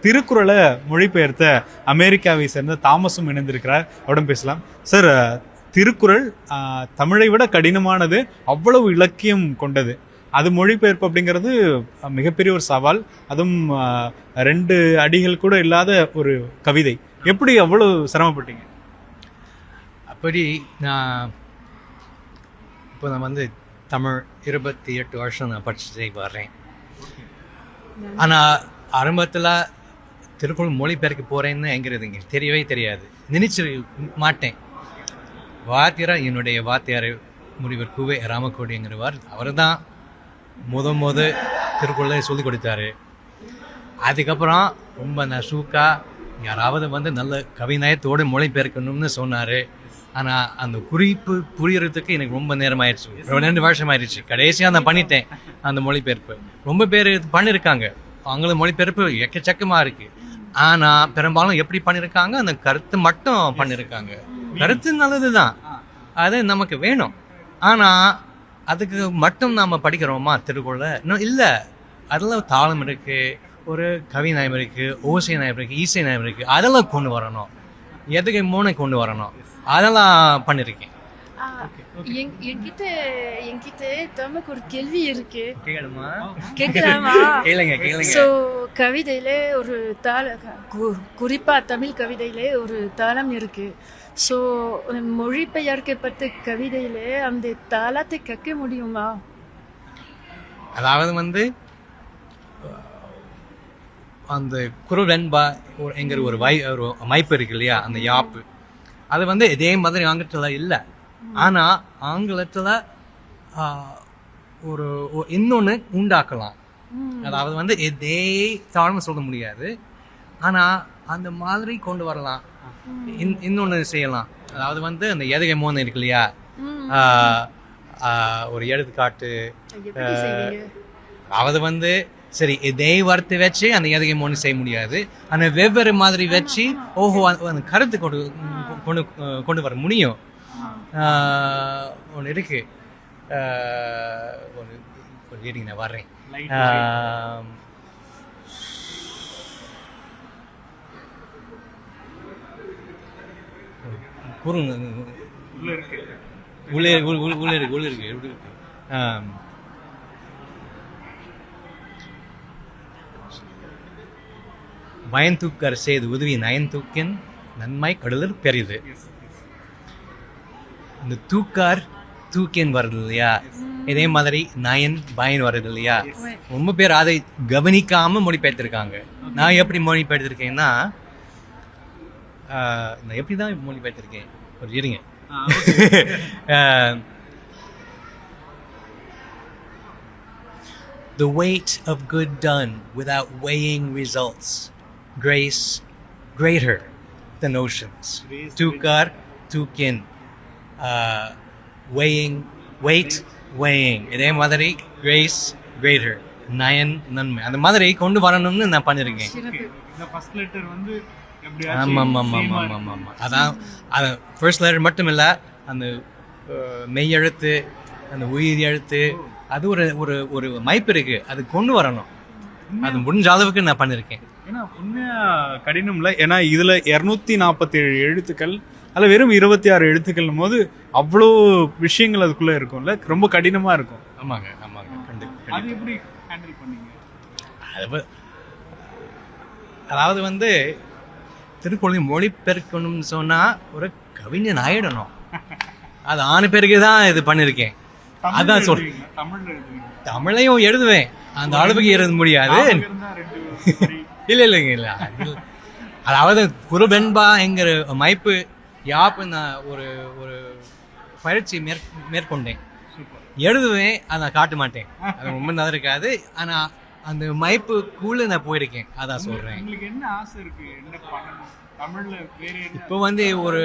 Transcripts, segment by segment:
திருக்குறளை மொழிபெயர்த்த அமெரிக்காவை சேர்ந்த தாமஸும் இணைந்திருக்கிறார். அவரிடம் பேசலாம். சார், திருக்குறள் தமிழை விட கடினமானது, அவ்வளவு இலக்கியம் கொண்டது. அது மொழிபெயர்ப்பு அப்படிங்கிறது மிகப்பெரிய ஒரு சவால். அதுவும் 2 அடிகள் கூட இல்லாத ஒரு கவிதை. எப்படி அவ்வளவு சிரமப்பட்டீங்க? அப்படி நான் வந்து தமிழ் 28 வருஷம் நான் படிச்சுட்டே வர்றேன். ஆனால் ஆரம்பத்தில் திருக்குறள் மொழிபெயர்க்க போகிறேன்னு எங்கிறது எங்களுக்கு தெரியவே தெரியாது. நினைச்சு மாட்டேன். வாத்தியார், என்னுடைய வாத்தியார் முனிவர் குவே ராமக்கோடிங்கிறவர், அவர் தான் முத திருக்குறளை சொல்லிக் கொடுத்தாரு. அதுக்கப்புறம் ரொம்ப நசுக்கா யாராவது வந்து நல்ல கவிநயத்தோடு மொழிபெயர்க்கணும்னு சொன்னார். ஆனால் அந்த குறிப்பு புரியறதுக்கு எனக்கு ரொம்ப நேரம் ஆயிடுச்சு. 2 வருஷம் ஆயிடுச்சு. கடைசியாக நான் பண்ணிட்டேன் அந்த மொழிபெயர்ப்பு. ரொம்ப பேர் பண்ணியிருக்காங்க. அவங்கள மொழிபெயர்ப்பு எக்கச்சக்கமாக இருக்குது. ஆனால் பெரும்பாலும் எப்படி பண்ணியிருக்காங்க, அந்த கருத்து மட்டும் பண்ணியிருக்காங்க. கருத்து நல்லது தான், அது நமக்கு வேணும். ஆனால் அதுக்கு மட்டும் நாம் படிக்கிறோமா திருக்குறளை? இன்னும் இல்லை. அதெல்லாம் தாளம் இருக்குது, ஒரு கவி நயம் இருக்குது, ஓசை நயம் இருக்குது, ஈசை நயம் இருக்குது. அதெல்லாம் கொண்டு வரணும். எதுக்கு 3 கொண்டு வரணும். அதெல்லாம் பண்ணியிருக்கேன். என்கிட்ட தமக்கு ஒரு கேள்வி இருக்கு. கேட்கலாமா? கேட்கலாமா? ஸோ கவிதையில ஒரு குறிப்பா தமிழ் கவிதையில ஒரு தாளம் இருக்கு. ஸோ மொழிபெயர்க்கப்பட்ட கவிதையில அந்த தாளத்தை கேட்க முடியுமா? அதாவது வந்து அந்த குரல்வெண்பா என்கிற ஒரு அமைப்பு இருக்கு இல்லையா, அந்த யாப்பு, அது வந்து இதே மாதிரி ஆங்கிலத்தில் இல்லை. ஆனால் ஆங்கிலத்தில் ஒரு இன்னொன்று உண்டாக்கலாம். அதாவது வந்து இதே தாழ்வு சொல்ல முடியாது, ஆனால் அந்த மாதிரி கொண்டு வரலாம். இன்னொன்று செய்யலாம். அதாவது வந்து அந்த எதுகை மோனை இருக்கு இல்லையா, ஒரு எடுத்துக்காட்டு. அதாவது வந்து சரி, இதே வார்த்தை வச்சு அந்த எதுகை மோனை செய்ய முடியாது, ஆனால் வெவ்வேறு மாதிரி வச்சு அந்த கருத்து கொண்டு வர முடியும். ஒன்று இருக்கு. ஒரு நான் வர்றேன். பயன்தூக்கர் செய்து உதவி நயன்தூக்கின் நன்மை கடலில் பெரிது. இந்த தூக்கார் தூக்கின் வருது இல்லையா, இதே மாதிரி நயன் பயன் வருது இல்லையா. ரொம்ப பேர் அதை கவனிக்காம மொழிபெயர்த்திருக்காங்க. நான் எப்படி மொழிபெயர்த்திருக்கேன்னா, நான் எப்படி தான் மொழிபெயர்த்திருக்கேன், ஒரு இருங்க. The weight of good done without weighing results, grace greater than oceans. Tukar, tukin, weight, weighing. இதே மாதிரி grace greater, நயன் நன்மை. அந்த மாதிரி கொண்டு வரணும்னு நான் பண்ணியிருக்கேன். ஆமாம். அதான் அது ஃபர்ஸ்ட் லெட்டர் மட்டும் இல்லை, அந்த மெய் எழுத்து, அந்த உயிர் எழுத்து, அது ஒரு ஒரு மைப்பு இருக்கு, அது கொண்டு வரணும். அது முடிஞ்ச அளவுக்கு நான் பண்ணியிருக்கேன். ஏன்னா உண்மையாக கடினம் இல்லை. ஏன்னா இதில் 247 எழுத்துக்கள், அதில் வெறும் 26 எழுத்துக்கள் போது அவ்வளோ விஷயங்கள் அதுக்குள்ளே இருக்கும்ல, ரொம்ப கடினமாக இருக்கும். ஆமாங்க. அது எப்படி ஹேண்டில் பண்ணீங்க? அதாவது வந்து திருக்குறளை மொழிபெயர்க்கணும்னு சொன்னால் ஒரு கவிஞன் ஆயிடணும். அது ஆன பிறகு தான் இது பண்ணியிருக்கேன். அதான் சொல்றேன். தமிழையும் எழுதுவேன், அந்த அளவுக்கு எழுத முடியாது. இல்லைங்க. அதாவது குறுவெண்பா என்கிற அமைப்பு யாப்பு நான் ஒரு பயிற்சி மேற்கொண்டேன். எழுதுவேன், அதை நான் காட்ட மாட்டேன், அது ரொம்ப நல்லா இருக்காது. ஆனால் அந்த மைப்புக்குள்ள நான் போயிருக்கேன், அதான் சொல்றேன். உங்களுக்கு என்ன ஆசை இருக்கு, என்ன பண்ணணும் தமிழ்ல? இப்போ வந்து ஒரு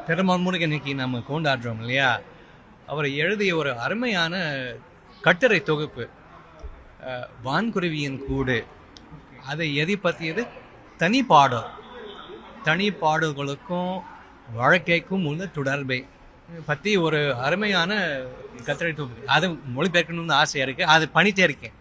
பெருமாள் முருகன் இன்னைக்கு நம்ம கொண்டாடுறோம் இல்லையா, அவர் எழுதிய ஒரு அருமையான கட்டுரை தொகுப்பு வான்குருவியின் கூடு. அதை எதை பற்றியது? தனி பாடல்களுக்கும் வாழ்க்கைக்கும் உள்ள தொடர்பை பற்றி ஒரு அருமையான கட்டுரை தொகுப்பு. அது மொழிபெயர்க்கணும்னு ஆசையாக இருக்குது, அது பண்ணிகிட்டே இருக்கேன்.